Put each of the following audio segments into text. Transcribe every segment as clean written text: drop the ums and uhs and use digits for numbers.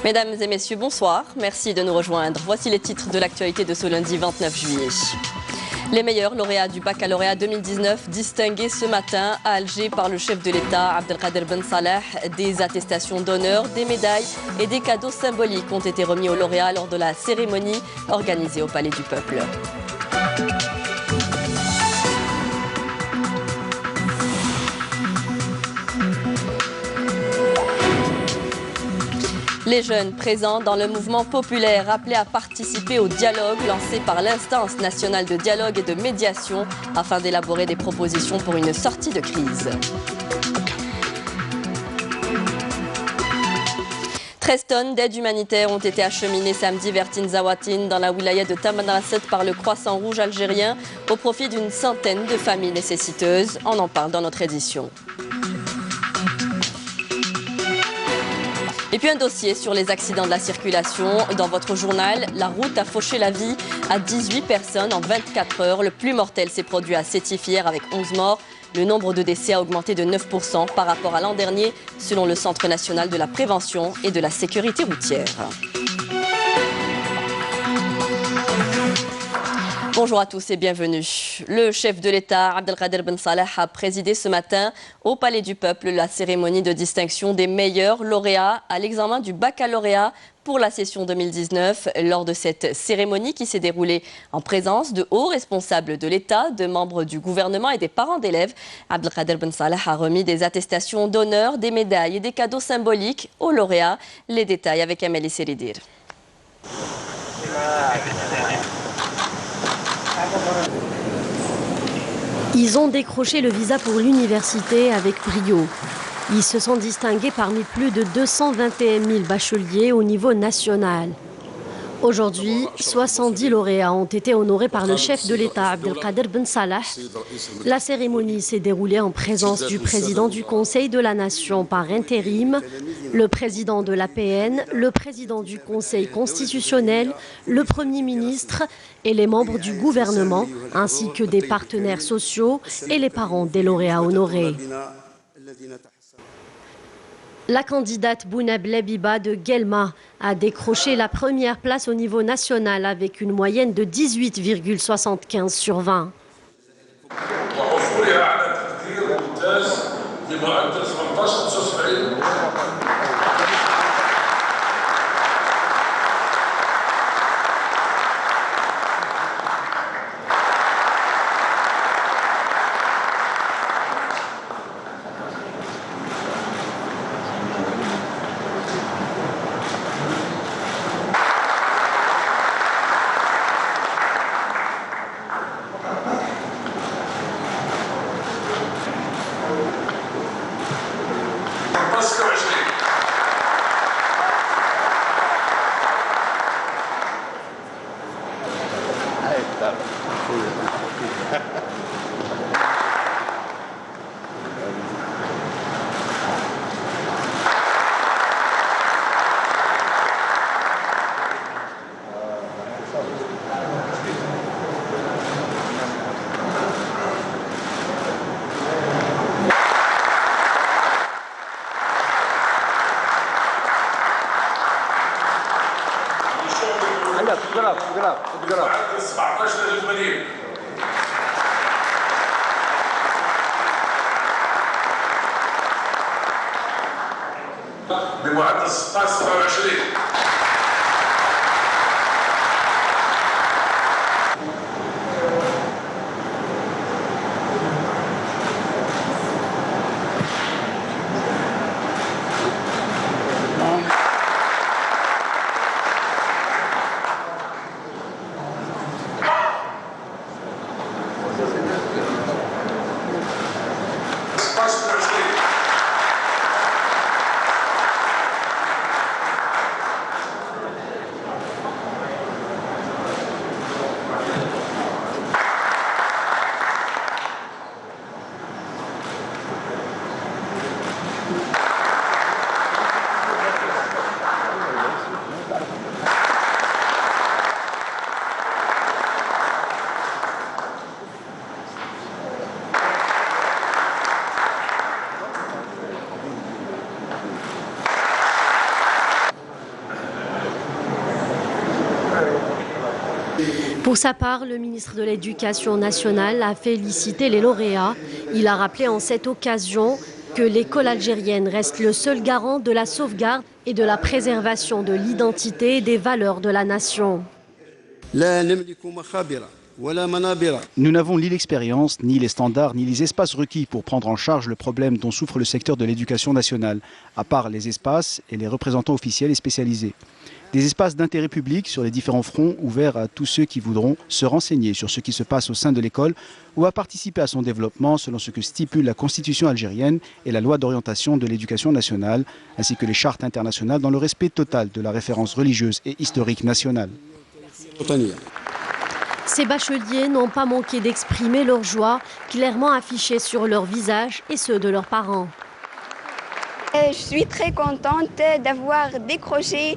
Mesdames et messieurs, bonsoir. Merci de nous rejoindre. Voici les titres de l'actualité de ce lundi 29 juillet. Les meilleurs lauréats du baccalauréat 2019 distingués ce matin à Alger par le chef de l'État, Abdelkader Ben Salah. Des attestations d'honneur, des médailles et des cadeaux symboliques ont été remis aux lauréats lors de la cérémonie organisée au Palais du Peuple. Les jeunes présents dans le mouvement populaire appelés à participer au dialogue lancé par l'Instance nationale de dialogue et de médiation afin d'élaborer des propositions pour une sortie de crise. 13 tonnes d'aide humanitaire ont été acheminées samedi vers Tinzaouatine dans la wilaya de Tamanrasset par le Croissant Rouge algérien au profit d'une centaine de familles nécessiteuses. On en parle dans notre édition. Et puis un dossier sur les accidents de la circulation. Dans votre journal, la route a fauché la vie à 18 personnes en 24 heures. Le plus mortel s'est produit à Sétif hier avec 11 morts. Le nombre de décès a augmenté de 9% par rapport à l'an dernier, selon le Centre national de la prévention et de la sécurité routière. Bonjour à tous et bienvenue. Le chef de l'État, Abdelkader Ben Salah, a présidé ce matin au Palais du Peuple la cérémonie de distinction des meilleurs lauréats à l'examen du baccalauréat pour la session 2019. Lors de cette cérémonie qui s'est déroulée en présence de hauts responsables de l'État, de membres du gouvernement et des parents d'élèves, Abdelkader Ben Salah a remis des attestations d'honneur, des médailles et des cadeaux symboliques aux lauréats. Les détails avec Amélie Seridir. Ils ont décroché le visa pour l'université avec brio. Ils se sont distingués parmi plus de 221 000 bacheliers au niveau national. Aujourd'hui, 70 lauréats ont été honorés par le chef de l'État, Abdelkader Ben Salah. La cérémonie s'est déroulée en présence du président du Conseil de la Nation par intérim, le président de l'APN, le président du Conseil constitutionnel, le Premier ministre et les membres du gouvernement, ainsi que des partenaires sociaux et les parents des lauréats honorés. La candidate Bounab Labiba de Guelma a décroché la première place au niveau national avec une moyenne de 18,75 sur 20. بمعدل 16-27. Pour sa part, le ministre de l'Éducation nationale a félicité les lauréats. Il a rappelé en cette occasion que l'école algérienne reste le seul garant de la sauvegarde et de la préservation de l'identité et des valeurs de la nation. Nous n'avons ni l'expérience, ni les standards, ni les espaces requis pour prendre en charge le problème dont souffre le secteur de l'éducation nationale, à part les espaces et les représentants officiels et spécialisés. Des espaces d'intérêt public sur les différents fronts ouverts à tous ceux qui voudront se renseigner sur ce qui se passe au sein de l'école ou à participer à son développement selon ce que stipule la Constitution algérienne et la loi d'orientation de l'éducation nationale, ainsi que les chartes internationales dans le respect total de la référence religieuse et historique nationale. Ces bacheliers n'ont pas manqué d'exprimer leur joie, clairement affichée sur leur visage et ceux de leurs parents. Je suis très contente d'avoir décroché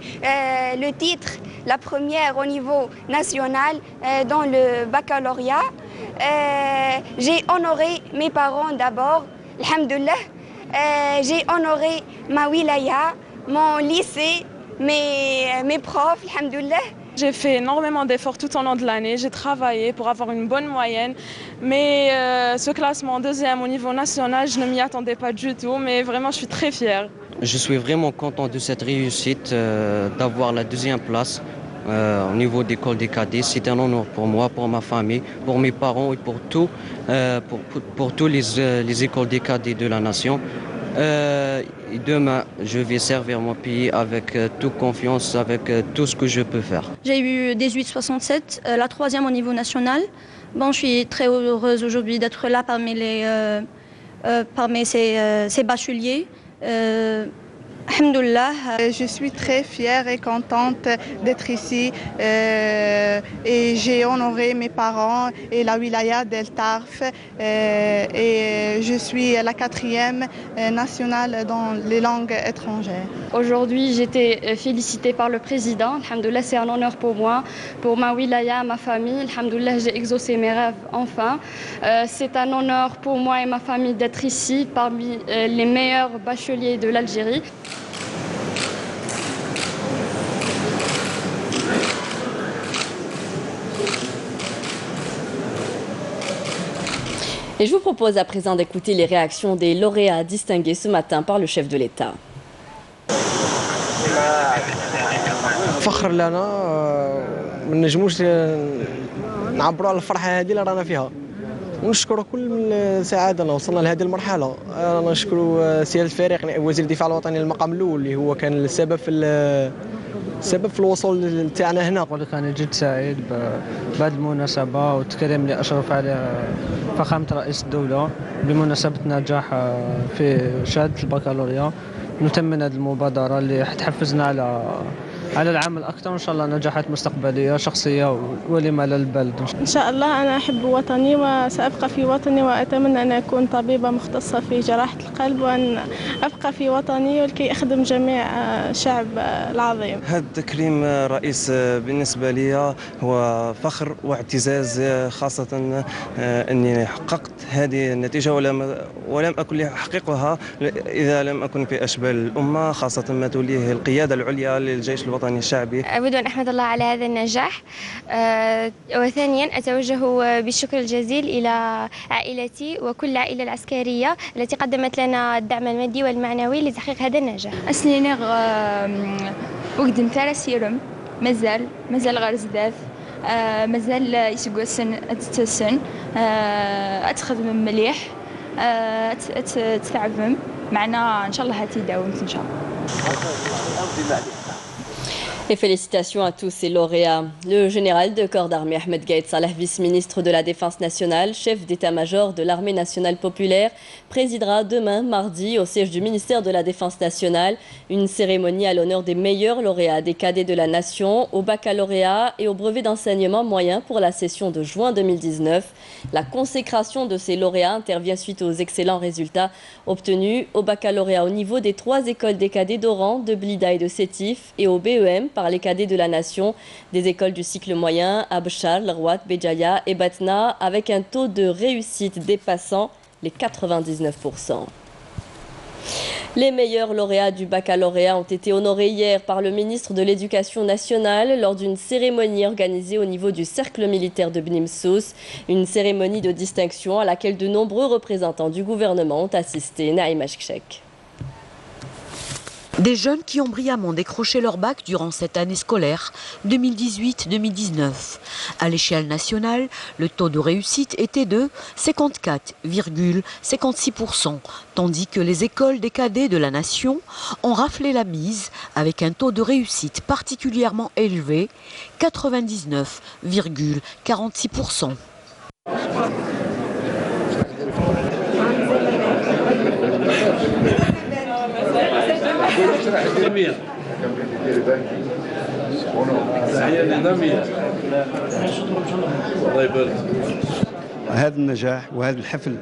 le titre, la première au niveau national dans le baccalauréat. J'ai honoré mes parents d'abord, alhamdoulilah. J'ai honoré ma wilaya, mon lycée, mes profs, alhamdoulilah. J'ai fait énormément d'efforts tout au long de l'année. J'ai travaillé pour avoir une bonne moyenne. Mais ce classement deuxième au niveau national, je ne m'y attendais pas du tout. Mais vraiment, je suis très fière. Je suis vraiment content de cette réussite, d'avoir la deuxième place au niveau d'école des cadets. C'est un honneur pour moi, pour ma famille, pour mes parents et pour tous les écoles des cadets de la nation. Et demain, je vais servir mon pays avec toute confiance, avec tout ce que je peux faire. J'ai eu 18,67, la troisième au niveau national. Bon, je suis très heureuse aujourd'hui d'être là parmi ces bacheliers. Alhamdoulilah. Je suis très fière et contente d'être ici et j'ai honoré mes parents et la wilaya d'El Tarf et je suis la 4e nationale dans les langues étrangères. Aujourd'hui, j'ai été félicitée par le président. Alhamdoulilah, c'est un honneur pour moi, pour ma wilaya, ma famille. Alhamdoulilah, j'ai exaucé mes rêves enfin. C'est un honneur pour moi et ma famille d'être ici parmi les meilleurs bacheliers de l'Algérie. Et je vous propose à présent d'écouter les réactions des lauréats distingués ce matin par le chef de l'État. فخر لنا ما نجموش نعبروا على الفرحه هذه اللي رانا فيها ونشكر كل السعاده اللي وصلنا لهذه المرحله. نشكر سياده الفريق وزير الدفاع الوطني المقام الاول اللي هو كان السبب في الوصول تاعنا هنا. أنا جد سعيد بهذه المناسبة والتكريم اللي أشرف عليه فخامة رئيس الدولة بمناسبة نجاح في شهادة البكالوريا. نتمنى هذه المبادرة اللي حتحفزنا على العمل أكثر وإن شاء الله نجاحات مستقبلية شخصية ولما لا للبلد. إن شاء الله أنا أحب وطني وسأبقى في وطني وأتمنى أن أكون طبيبة مختصة في جراحة القلب وأن أبقى في وطني ولكي أخدم جميع الشعب العظيم. هذا تكريم رئيس بالنسبة لي هو فخر واعتزاز، خاصة أني حققت هذه النتيجة ولم أكن لأحققها إذا لم أكن في أشبال الأمة، خاصة ما توليه القيادة العليا للجيش الوطني الشعبي. أود أن أحمد الله على هذا النجاح، وثانيا أتوجه بالشكر الجزيل إلى عائلتي وكل العائلة العسكرية التي قدمت لنا الدعم المادي والمعنوي لتحقيق هذا النجاح. أسنينغ وقدم ثلاث سيرم مازال غير زداف، مازال يسقوا السن السن أتخدم مليح، تتعبم معنا إن شاء الله هتداومت إن شاء الله. Et félicitations à tous ces lauréats. Le général de corps d'armée Ahmed Gaïd Salah, vice-ministre de la Défense nationale, chef d'état-major de l'armée nationale populaire, présidera demain, mardi, au siège du ministère de la Défense nationale, une cérémonie à l'honneur des meilleurs lauréats des cadets de la nation, au baccalauréat et au brevet d'enseignement moyen pour la session de juin 2019. La consécration de ces lauréats intervient suite aux excellents résultats obtenus au baccalauréat au niveau des 3 écoles des cadets d'Oran, de Blida et de Sétif et au BEM par les cadets de la nation des écoles du cycle moyen, Abchar, Lerwat, Béjaïa et Batna, avec un taux de réussite dépassant les 99%. Les meilleurs lauréats du baccalauréat ont été honorés hier par le ministre de l'Éducation nationale lors d'une cérémonie organisée au niveau du cercle militaire de Bni Msous. Une cérémonie de distinction à laquelle de nombreux représentants du gouvernement ont assisté. Naïma Chkchek. Des jeunes qui ont brillamment décroché leur bac durant cette année scolaire 2018-2019. À l'échelle nationale, le taux de réussite était de 54,56%, tandis que les écoles des cadets de la nation ont raflé la mise avec un taux de réussite particulièrement élevé, 99,46%. هذا النجاح وهذا الحفل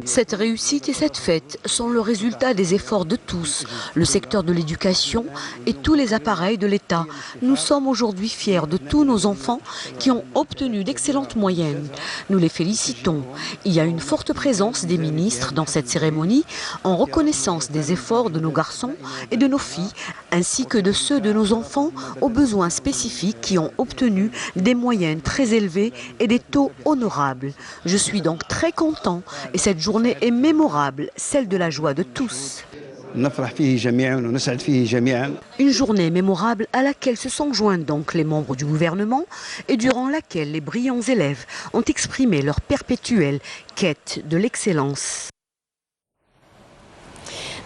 Cette réussite et cette fête sont le résultat des efforts de tous, le secteur de l'éducation et tous les appareils de l'État. Nous sommes aujourd'hui fiers de tous nos enfants qui ont obtenu d'excellentes moyennes. Nous les félicitons. Il y a une forte présence des ministres dans cette cérémonie en reconnaissance des efforts de nos garçons et de nos filles, ainsi que de ceux de nos enfants aux besoins spécifiques qui ont obtenu des moyennes très élevées et des taux honorables. Je suis donc très content. Et cette journée est mémorable, celle de la joie de tous. Une journée mémorable à laquelle se sont joints donc les membres du gouvernement et durant laquelle les brillants élèves ont exprimé leur perpétuelle quête de l'excellence.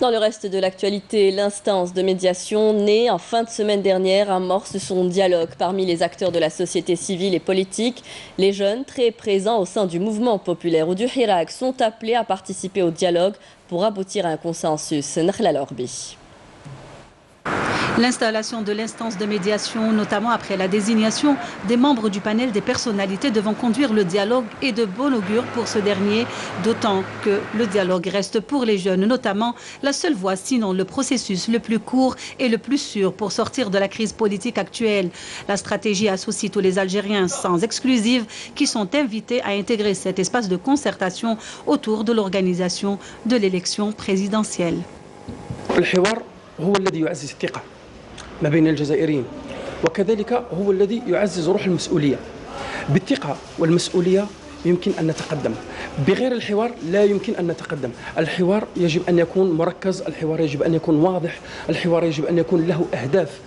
Dans le reste de l'actualité, l'instance de médiation née en fin de semaine dernière amorce son dialogue parmi les acteurs de la société civile et politique. Les jeunes très présents au sein du mouvement populaire ou du Hirak sont appelés à participer au dialogue pour aboutir à un consensus. Nakhla Lorbi. L'installation de l'instance de médiation, notamment après la désignation des membres du panel des personnalités devant conduire le dialogue, est de bon augure pour ce dernier, d'autant que le dialogue reste pour les jeunes, notamment la seule voie, sinon le processus le plus court et le plus sûr pour sortir de la crise politique actuelle. La stratégie associe tous les Algériens sans exclusive qui sont invités à intégrer cet espace de concertation autour de l'organisation de l'élection présidentielle. هو الذي يعزز الثقة ما بين الجزائريين وكذلك هو الذي يعزز روح المسؤولية. بالثقة والمسؤولية يمكن أن نتقدم، بغير الحوار لا يمكن أن نتقدم. الحوار يجب أن يكون مركز، الحوار يجب أن يكون واضح، الحوار يجب أن يكون له أهداف.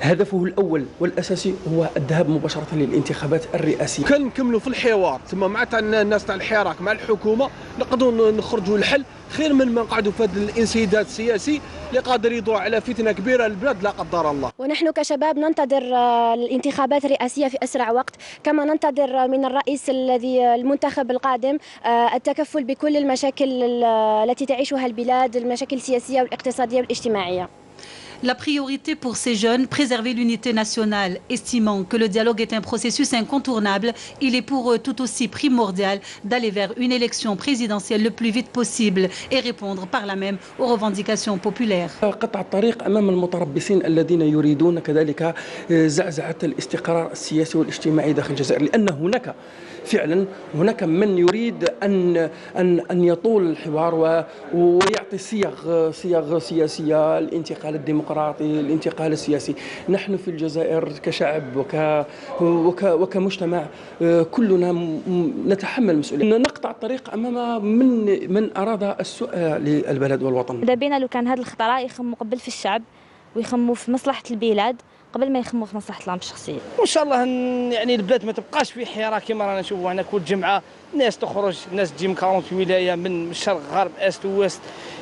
هدفه الأول والأساسي هو الذهاب مباشرة للانتخابات الرئاسية. كان نكملوا في الحوار ثم مع الناس تاع الحراك مع الحكومة نقدروا نخرجوا الحل خير من ما نقعدوا في هذا الانسداد السياسي اللي قادر يدور على فتنة كبيرة للبلاد لا قدر الله. ونحن كشباب ننتظر الانتخابات الرئاسية في أسرع وقت، كما ننتظر من الرئيس المنتخب القادم التكفل بكل المشاكل التي تعيشها البلاد، المشاكل السياسية والاقتصادية والاجتماعية. La priorité pour ces jeunes, préserver l'unité nationale. Estimant que le dialogue est un processus incontournable, il est pour eux tout aussi primordial d'aller vers une élection présidentielle le plus vite possible et répondre par là même aux revendications populaires. قطع الطريق أمام المتربصين الذين يريدون كذلك زعزعة الاستقرار السياسي والاجتماعي داخل الجزائر، لأن هناك فعلا هناك من يريد أن يطول الحوار ويعطي صيغ سياسية، الانتقال الديمقراطي، الانتقال السياسي. نحن في الجزائر كشعب وكمجتمع كلنا نتحمل المسؤولية. نقطع الطريق أمام من أراد السوء للبلد والوطن. دابينا لو كان هذا الخطراء يخموا قبل في الشعب ويخموا في مصلحة البلاد قبل ما يخموا في مصلحة العام الشخصية. وإن شاء الله يعني البلاد ما تبقاش في حراك كما رانا نشوفوا هنا كل جمعة ناس تخرج، ناس تجي من 40 ولاية من الشرق غرب است ووست،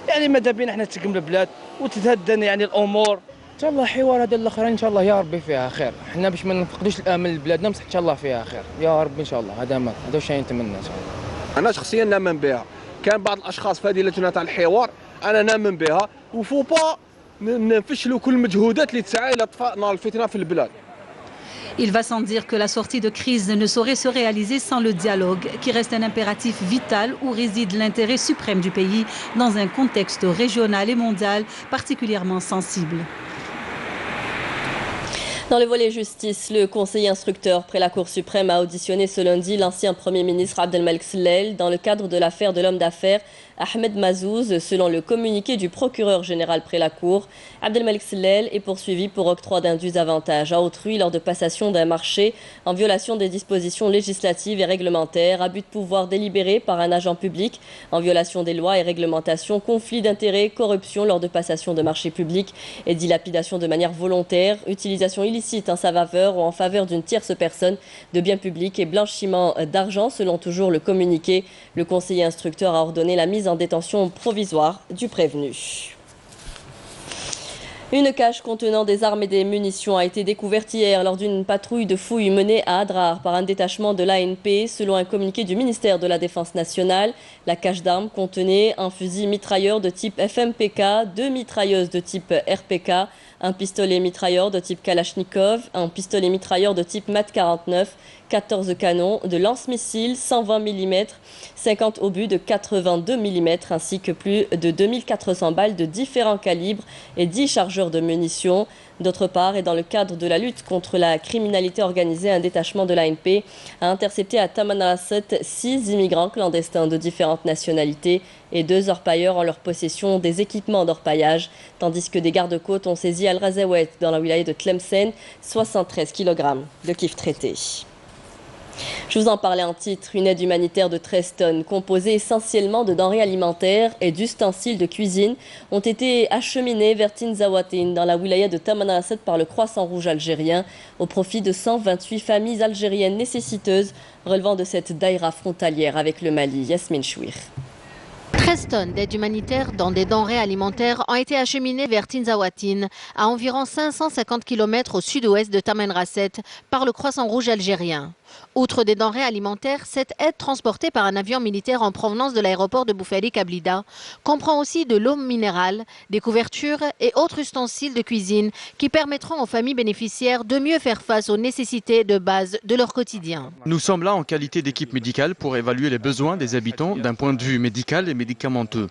يعني ماذا بينا احنا نتقم البلاد وتتهدن يعني الأمور. إن شاء الله حوار هذا الآخرين إن شاء الله يا ربي فيها خير، احنا باش ما نفقدوش الأمل لبلادنا بصح إن شاء الله فيها خير يا رب إن شاء الله. هذا واش نتمنى إن شاء الله. أنا شخصيا نؤمن بها، كان بعض الأشخاص في هذه اللجنة تاع الحوار أنا نؤمن بها وفو با نفشلوا كل المجهودات اللي تسعى إلى إطفاء نار الفتنة في البلاد. Il va sans dire que la sortie de crise ne saurait se réaliser sans le dialogue, qui reste un impératif vital où réside l'intérêt suprême du pays dans un contexte régional et mondial particulièrement sensible. Dans le volet justice, le conseiller instructeur près la Cour suprême a auditionné ce lundi l'ancien Premier ministre Abdelmalek Sellel dans le cadre de l'affaire de l'homme d'affaires Ahmed Mazouz. Selon le communiqué du procureur général près la Cour, Abdelmalek Sellel est poursuivi pour octroi d'indus avantages à autrui lors de passation d'un marché en violation des dispositions législatives et réglementaires, abus de pouvoir délibéré par un agent public en violation des lois et réglementations, conflit d'intérêts, corruption lors de passation de marchés publics et dilapidation de manière volontaire, utilisation illicite en sa faveur ou en faveur d'une tierce personne de biens publics et blanchiment d'argent. Selon toujours le communiqué, le conseiller instructeur a ordonné la mise en détention provisoire du prévenu. Une cache contenant des armes et des munitions a été découverte hier lors d'une patrouille de fouilles menée à Adrar par un détachement de l'ANP. Selon un communiqué du ministère de la Défense nationale, la cache d'armes contenait un fusil mitrailleur de type FMPK, 2 mitrailleuses de type RPK, un pistolet mitrailleur de type Kalachnikov, un pistolet mitrailleur de type MAT 49, 14 canons de lance-missiles 120 mm, 50 obus de 82 mm ainsi que plus de 2400 balles de différents calibres et 10 chargeurs de munitions. D'autre part, et dans le cadre de la lutte contre la criminalité organisée, un détachement de l'ANP a intercepté à Tamanrasset 6 immigrants clandestins de différentes nationalités et 2 orpailleurs en leur possession des équipements d'orpaillage, tandis que des gardes-côtes ont saisi Al-Razawet dans la wilaya de Tlemcen 73 kg de kif traité. Je vous en parlais en titre, une aide humanitaire de 13 tonnes composée essentiellement de denrées alimentaires et d'ustensiles de cuisine ont été acheminées vers Tinzaouatine dans la wilaya de Tamanrasset par le Croissant Rouge algérien au profit de 128 familles algériennes nécessiteuses relevant de cette daïra frontalière avec le Mali. Yasmine Chouir. 13 tonnes d'aide humanitaire dans des denrées alimentaires ont été acheminées vers Tinzaouatine, à environ 550 km au sud-ouest de Tamanrasset, par le Croissant Rouge algérien. Outre des denrées alimentaires, cette aide transportée par un avion militaire en provenance de l'aéroport de Boufali-Kablida comprend aussi de l'eau minérale, des couvertures et autres ustensiles de cuisine qui permettront aux familles bénéficiaires de mieux faire face aux nécessités de base de leur quotidien. Nous sommes là en qualité d'équipe médicale pour évaluer les besoins des habitants d'un point de vue médical et médicamenteux.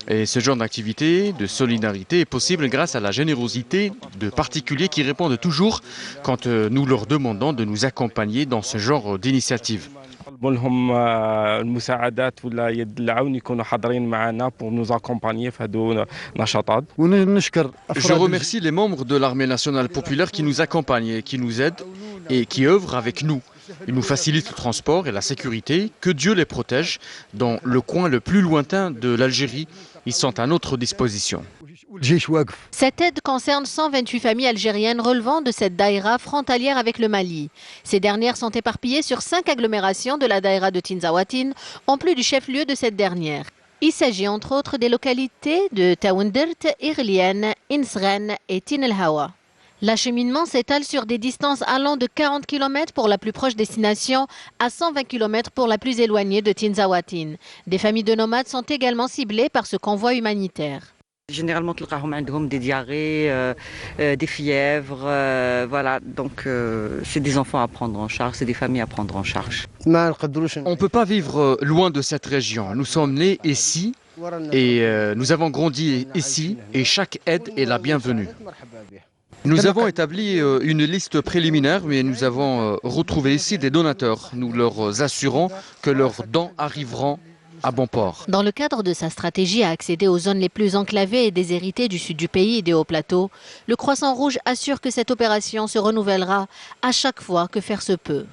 Et ce genre d'activité, de solidarité est possible grâce à la générosité de particuliers qui répondent toujours quand nous leur demandons de nous accompagner dans ce genre d'initiative. Je remercie les membres de l'armée nationale populaire qui nous accompagnent et qui nous aident et qui œuvrent avec nous. Ils nous facilitent le transport et la sécurité. Que Dieu les protège. Dans le coin le plus lointain de l'Algérie, ils sont à notre disposition. Cette aide concerne 128 familles algériennes relevant de cette daïra frontalière avec le Mali. Ces dernières sont éparpillées sur 5 agglomérations de la daïra de Tinzaouatine, en plus du chef-lieu de cette dernière. Il s'agit entre autres des localités de Taoundert, Irlienne, Insren et Tin El Hawa. L'acheminement s'étale sur des distances allant de 40 km pour la plus proche destination à 120 km pour la plus éloignée de Tinzaouatine. Des familles de nomades sont également ciblées par ce convoi humanitaire. Généralement, des diarrhées, des fièvres, voilà. Donc, c'est des enfants à prendre en charge, c'est des familles à prendre en charge. On ne peut pas vivre loin de cette région. Nous sommes nés ici et nous avons grandi ici et chaque aide est la bienvenue. Nous avons établi une liste préliminaire, mais nous avons retrouvé ici des donateurs. Nous leur assurons que leurs dons arriveront à bon port. Dans le cadre de sa stratégie à accéder aux zones les plus enclavées et déshéritées du sud du pays et des hauts plateaux, le Croissant Rouge assure que cette opération se renouvellera à chaque fois que faire se peut.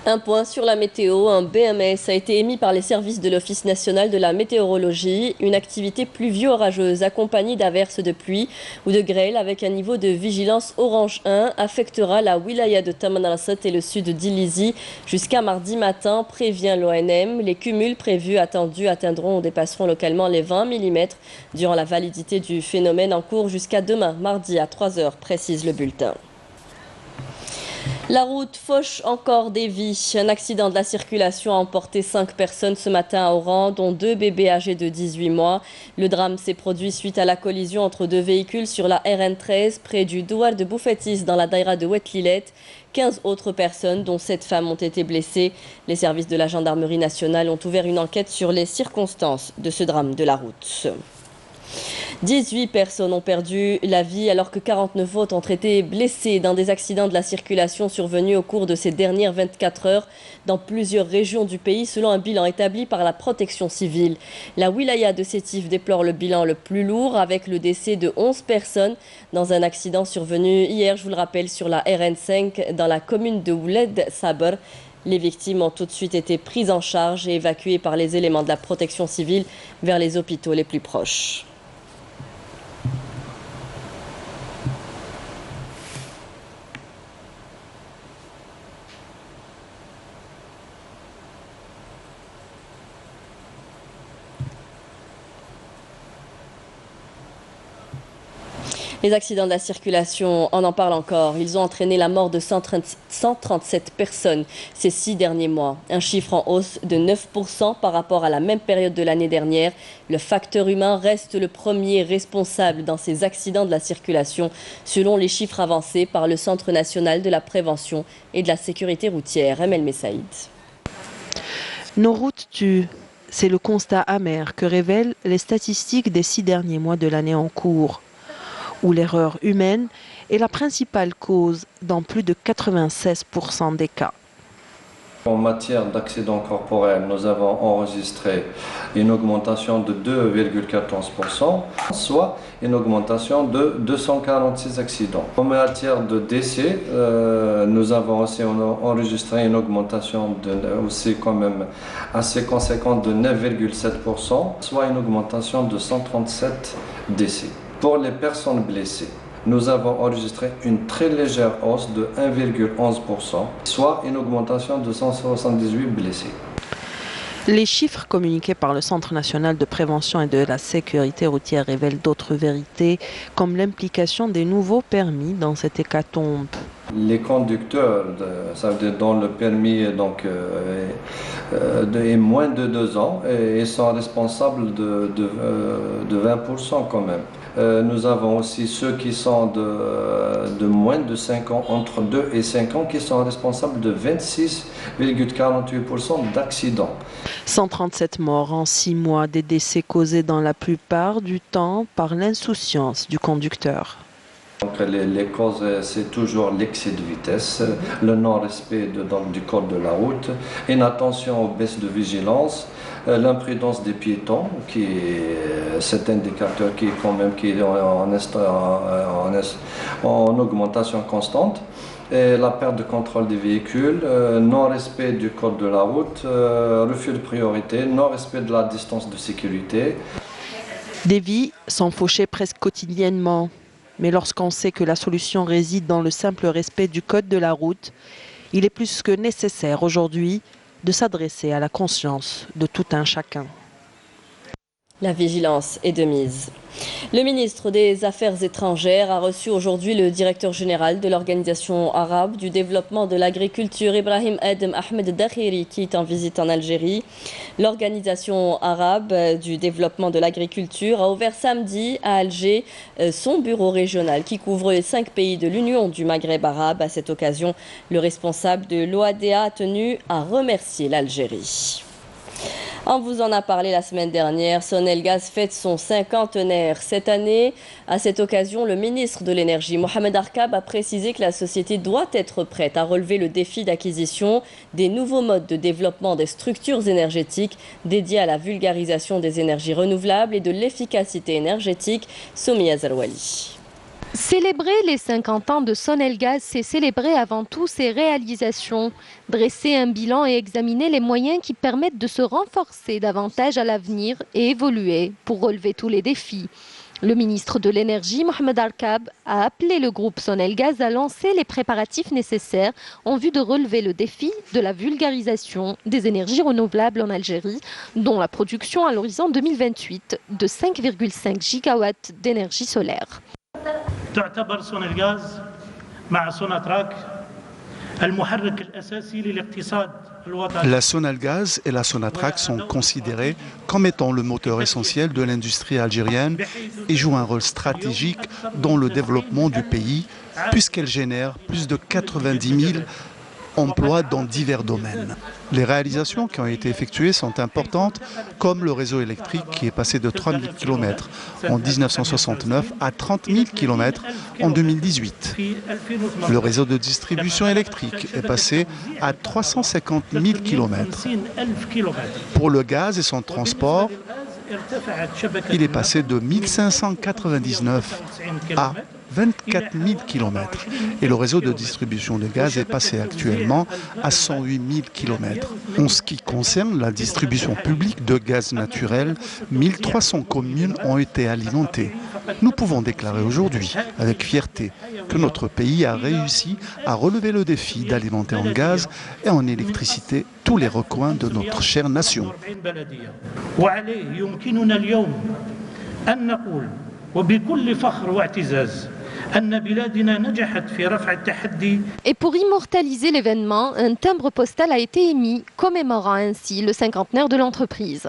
Un point sur la météo, un BMS a été émis par les services de l'Office national de la météorologie. Une activité pluvio-orageuse accompagnée d'averses de pluie ou de grêle avec un niveau de vigilance orange 1 affectera la wilaya de Tamanrasset et le sud d'Ilizi jusqu'à mardi matin, prévient l'ONM. Les cumuls prévus attendus atteindront ou dépasseront localement les 20 mm durant la validité du phénomène en cours jusqu'à demain, mardi à 3 h, précise le bulletin. La route fauche encore des vies. Un accident de la circulation a emporté 5 personnes ce matin à Oran, dont 2 bébés âgés de 18 mois. Le drame s'est produit suite à la collision entre 2 véhicules sur la RN13 près du douar de Boufetis dans la daïra de Ouetlilet. 15 autres personnes, dont 7 femmes, ont été blessées. Les services de la gendarmerie nationale ont ouvert une enquête sur les circonstances de ce drame de la route. 18 personnes ont perdu la vie alors que 49 autres ont été blessées dans des accidents de la circulation survenus au cours de ces dernières 24 heures dans plusieurs régions du pays selon un bilan établi par la protection civile. La wilaya de Sétif déplore le bilan le plus lourd avec le décès de 11 personnes dans un accident survenu hier, je vous le rappelle, sur la RN5 dans la commune de Ouled Sabr. Les victimes ont tout de suite été prises en charge et évacuées par les éléments de la protection civile vers les hôpitaux les plus proches. Les accidents de la circulation, on en parle encore. Ils ont entraîné la mort de 137 personnes ces 6 derniers mois. Un chiffre en hausse de 9% par rapport à la même période de l'année dernière. Le facteur humain reste le premier responsable dans ces accidents de la circulation, selon les chiffres avancés par le Centre national de la prévention et de la sécurité routière. Emel Messaïd. Nos routes tuent. C'est le constat amer que révèlent les statistiques des 6 derniers mois de l'année en cours, où l'erreur humaine est la principale cause dans plus de 96% des cas. En matière d'accidents corporels, nous avons enregistré une augmentation de 2,14%, soit une augmentation de 246 accidents. En matière de décès, nous avons aussi enregistré une augmentation aussi quand même assez conséquente de 9,7%, soit une augmentation de 137 décès. Pour les personnes blessées, nous avons enregistré une très légère hausse de 1,11%, soit une augmentation de 178 blessés. Les chiffres communiqués par le Centre national de prévention et de la sécurité routière révèlent d'autres vérités, comme l'implication des nouveaux permis dans cette hécatombe. Les conducteurs, ça veut dire dont le permis est moins de 2 ans, et ils sont responsables de 20% quand même. Nous avons aussi ceux qui sont de moins de 5 ans, entre 2 et 5 ans, qui sont responsables de 26,48% d'accidents. 137 morts en 6 mois, des décès causés dans la plupart du temps par l'insouciance du conducteur. Donc les causes, c'est toujours l'excès de vitesse, le non-respect du code de la route, inattention aux baisses de vigilance, l'imprudence des piétons, cet indicateur qui est quand même en augmentation constante, et la perte de contrôle des véhicules, non-respect du code de la route, refus de priorité, non-respect de la distance de sécurité. Des vies sont fauchées presque quotidiennement. Mais lorsqu'on sait que la solution réside dans le simple respect du code de la route, il est plus que nécessaire aujourd'hui de s'adresser à la conscience de tout un chacun. La vigilance est de mise. Le ministre des Affaires étrangères a reçu aujourd'hui le directeur général de l'Organisation arabe du développement de l'agriculture, Ibrahim Adem Ahmed Dakhiri, qui est en visite en Algérie. L'Organisation arabe du développement de l'agriculture a ouvert samedi à Alger son bureau régional qui couvre les 5 pays de l'Union du Maghreb arabe. À cette occasion, le responsable de l'OADA a tenu à remercier l'Algérie. On vous en a parlé la semaine dernière, Sonelgaz fête son 50aire cette année. À cette occasion, le ministre de l'Énergie, Mohamed Arkab, a précisé que la société doit être prête à relever le défi d'acquisition des nouveaux modes de développement des structures énergétiques dédiées à la vulgarisation des énergies renouvelables et de l'efficacité énergétique. Soumia Zarwali. Célébrer les 50 ans de Sonelgaz, c'est célébrer avant tout ses réalisations, dresser un bilan et examiner les moyens qui permettent de se renforcer davantage à l'avenir et évoluer pour relever tous les défis. Le ministre de l'Énergie, Mohamed Arkab, a appelé le groupe Sonelgaz à lancer les préparatifs nécessaires en vue de relever le défi de la vulgarisation des énergies renouvelables en Algérie, dont la production à l'horizon 2028 de 5,5 gigawatts d'énergie solaire. تعتبر سونلغاز مع سوناتراك المحرك الأساسي للاقتصاد الوطني. La Sonelgaz et la Sonatrach sont considérées comme étant le moteur essentiel de l'industrie algérienne et jouent un rôle stratégique dans le développement du pays puisqu'elles génèrent plus de 90 000 emploie dans divers domaines. Les réalisations qui ont été effectuées sont importantes, comme le réseau électrique qui est passé de 3 000 km en 1969 à 30 000 km en 2018. Le réseau de distribution électrique est passé à 350 000 km. Pour le gaz et son transport, il est passé de 1599 à 24 000 km. Et le réseau de distribution de gaz est passé actuellement à 108 000 km. En ce qui concerne la distribution publique de gaz naturel, 1300 communes ont été alimentées. Nous pouvons déclarer aujourd'hui, avec fierté, que notre pays a réussi à relever le défi d'alimenter en gaz et en électricité tous les recoins de notre chère nation. Et pour immortaliser l'événement, un timbre postal a été émis, commémorant ainsi le cinquantenaire de l'entreprise.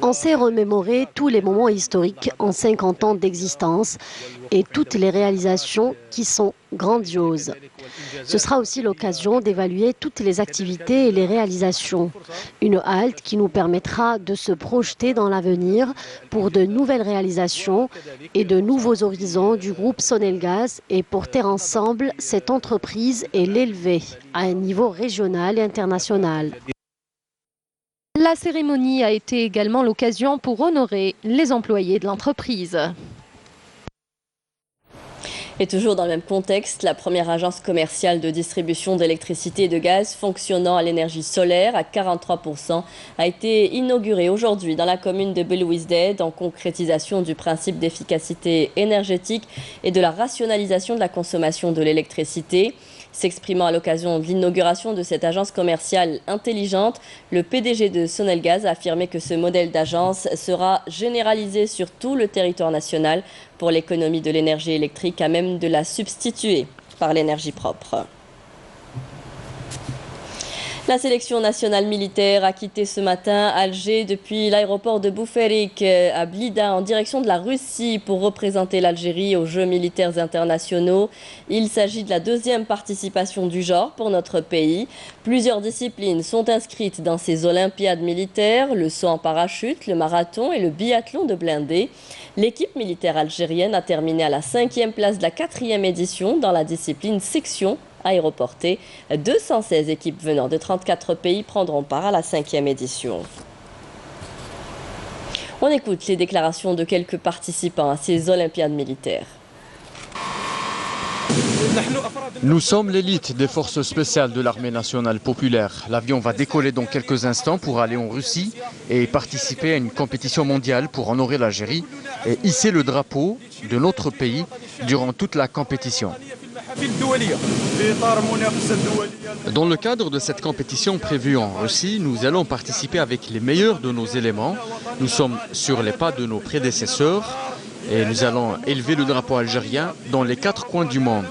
On s'est remémoré tous les moments historiques en 50 ans d'existence et toutes les réalisations qui sont grandioses. Ce sera aussi l'occasion d'évaluer toutes les activités et les réalisations. Une halte qui nous permettra de se projeter dans l'avenir pour de nouvelles réalisations et de nouveaux horizons du groupe Sonelgaz et porter ensemble cette entreprise et l'élever à un niveau régional et international. La cérémonie a été également l'occasion pour honorer les employés de l'entreprise. Et toujours dans le même contexte, la première agence commerciale de distribution d'électricité et de gaz fonctionnant à l'énergie solaire à 43% a été inaugurée aujourd'hui dans la commune de Belouizdad en concrétisation du principe d'efficacité énergétique et de la rationalisation de la consommation de l'électricité. S'exprimant à l'occasion de l'inauguration de cette agence commerciale intelligente, le PDG de Sonelgaz a affirmé que ce modèle d'agence sera généralisé sur tout le territoire national pour l'économie de l'énergie électrique, à même de la substituer par l'énergie propre. La sélection nationale militaire a quitté ce matin Alger depuis l'aéroport de Bouferik à Blida en direction de la Russie pour représenter l'Algérie aux Jeux militaires internationaux. Il s'agit de la deuxième participation du genre pour notre pays. Plusieurs disciplines sont inscrites dans ces Olympiades militaires, le saut en parachute, le marathon et le biathlon de blindés. L'équipe militaire algérienne a terminé à la 5e place de la 4e édition dans la discipline section aéroportée. 216 équipes venant de 34 pays prendront part à la 5e édition. On écoute les déclarations de quelques participants à ces Olympiades militaires. Nous sommes l'élite des forces spéciales de l'armée nationale populaire. L'avion va décoller dans quelques instants pour aller en Russie et participer à une compétition mondiale pour honorer l'Algérie et hisser le drapeau de notre pays durant toute la compétition. Dans le cadre de cette compétition prévue en Russie, nous allons participer avec les meilleurs de nos éléments. Nous sommes sur les pas de nos prédécesseurs et nous allons élever le drapeau algérien dans les 4 coins du monde.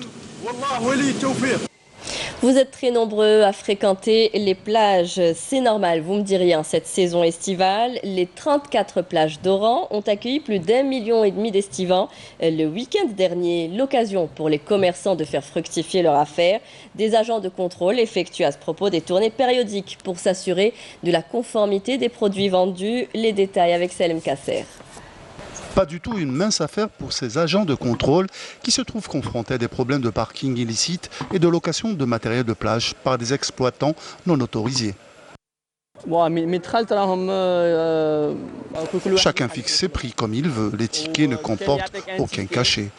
Vous êtes très nombreux à fréquenter les plages, c'est normal, vous me diriez, en cette saison estivale. Les 34 plages d'Oran ont accueilli plus d'1,5 million d'estivants. Le week-end dernier, l'occasion pour les commerçants de faire fructifier leur affaire. Des agents de contrôle effectuent à ce propos des tournées périodiques pour s'assurer de la conformité des produits vendus. Les détails avec Salem Kasser. Pas du tout une mince affaire pour ces agents de contrôle qui se trouvent confrontés à des problèmes de parking illicite et de location de matériel de plage par des exploitants non autorisés. Chacun fixe ses prix comme il veut. Les tickets ne comportent aucun cachet.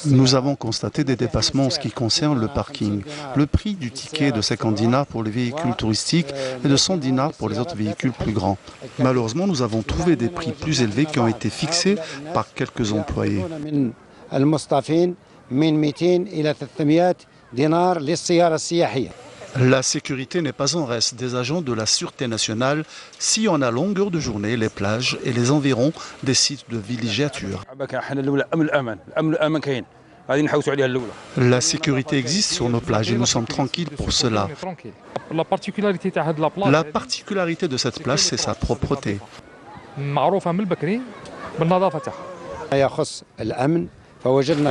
Nous avons constaté des dépassements en ce qui concerne le parking. Le prix du ticket est de 50 dinars pour les véhicules touristiques et de 100 dinars pour les autres véhicules plus grands. Malheureusement, nous avons trouvé des prix plus élevés qui ont été fixés par quelques employés. La sécurité n'est pas en reste. Des agents de la Sûreté nationale sillonnent à longueur de journée les plages et les environs des sites de villégiature. La sécurité existe sur nos plages et nous sommes tranquilles pour cela. La particularité de cette plage, c'est sa propreté.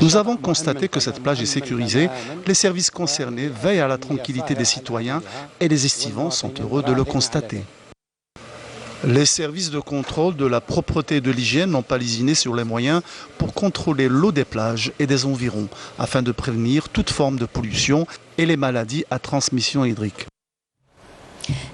Nous avons constaté que cette plage est sécurisée. Les services concernés veillent à la tranquillité des citoyens et les estivants sont heureux de le constater. Les services de contrôle de la propreté et de l'hygiène n'ont pas lésiné sur les moyens pour contrôler l'eau des plages et des environs, afin de prévenir toute forme de pollution et les maladies à transmission hydrique.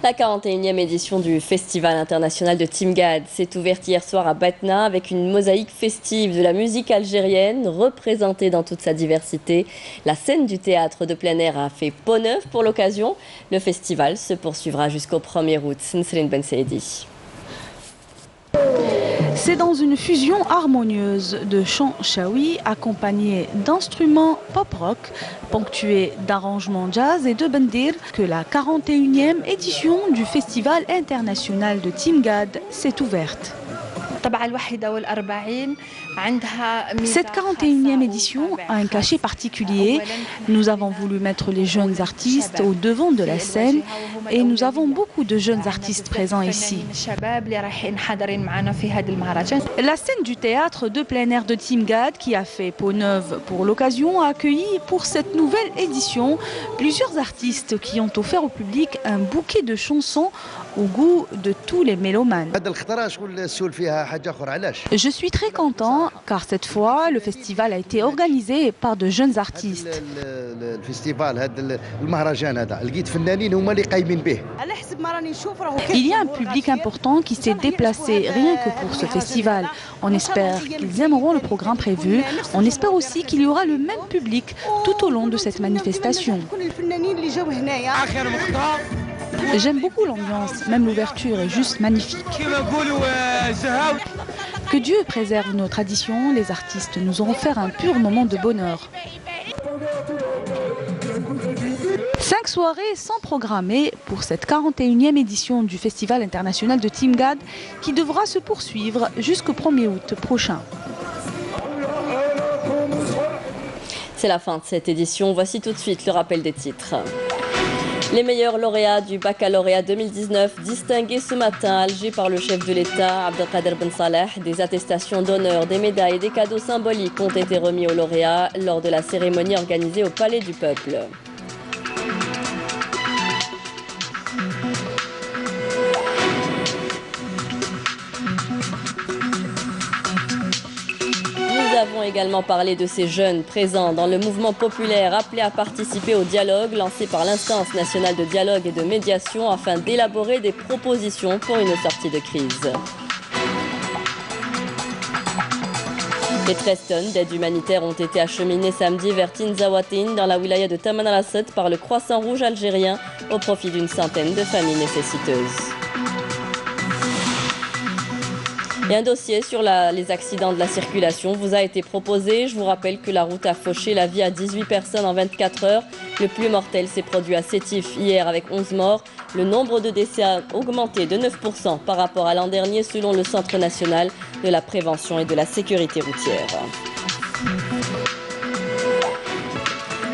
La 41e édition du Festival international de Timgad s'est ouverte hier soir à Batna avec une mosaïque festive de la musique algérienne représentée dans toute sa diversité. La scène du théâtre de plein air a fait peau neuve pour l'occasion. Le festival se poursuivra jusqu'au 1er août. Nsrine Ben Saidi. C'est dans une fusion harmonieuse de chants chaoui accompagnés d'instruments pop-rock, ponctués d'arrangements jazz et de bendir, que la 41e édition du Festival international de Timgad s'est ouverte. Cette 41e édition a un cachet particulier. Nous avons voulu mettre les jeunes artistes au devant de la scène et nous avons beaucoup de jeunes artistes présents ici. La scène du théâtre de plein air de Timgad, qui a fait peau neuve pour l'occasion, a accueilli pour cette nouvelle édition plusieurs artistes qui ont offert au public un bouquet de chansons au goût de tous les mélomanes. Je suis très content car cette fois, le festival a été organisé par de jeunes artistes. Il y a un public important qui s'est déplacé rien que pour ce festival. On espère qu'ils aimeront le programme prévu. On espère aussi qu'il y aura le même public tout au long de cette manifestation. J'aime beaucoup l'ambiance, même l'ouverture est juste magnifique. Que Dieu préserve nos traditions, les artistes nous ont offert un pur moment de bonheur. 5 soirées sont programmées pour cette 41e édition du Festival international de Timgad qui devra se poursuivre jusqu'au 1er août prochain. C'est la fin de cette édition. Voici tout de suite le rappel des titres. Les meilleurs lauréats du baccalauréat 2019 distingués ce matin à Alger par le chef de l'État, Abdelkader Ben Saleh. Des attestations d'honneur, des médailles et des cadeaux symboliques ont été remis aux lauréats lors de la cérémonie organisée au Palais du Peuple. Nous avons également parlé de ces jeunes présents dans le mouvement populaire appelé à participer au dialogue lancé par l'Instance nationale de dialogue et de médiation afin d'élaborer des propositions pour une sortie de crise. Les 13 tonnes d'aide humanitaire ont été acheminées samedi vers Tinzaouatine dans la wilaya de Tamanrasset par le Croissant Rouge algérien au profit d'une centaine de familles nécessiteuses. Et un dossier sur les accidents de la circulation vous a été proposé. Je vous rappelle que la route a fauché la vie à 18 personnes en 24 heures. Le plus mortel s'est produit à Sétif hier avec 11 morts. Le nombre de décès a augmenté de 9% par rapport à l'an dernier selon le Centre national de la prévention et de la sécurité routière.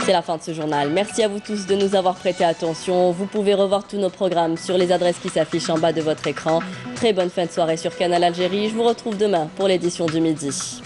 C'est la fin de ce journal. Merci à vous tous de nous avoir prêté attention. Vous pouvez revoir tous nos programmes sur les adresses qui s'affichent en bas de votre écran. Très bonne fin de soirée sur Canal Algérie. Je vous retrouve demain pour l'édition du midi.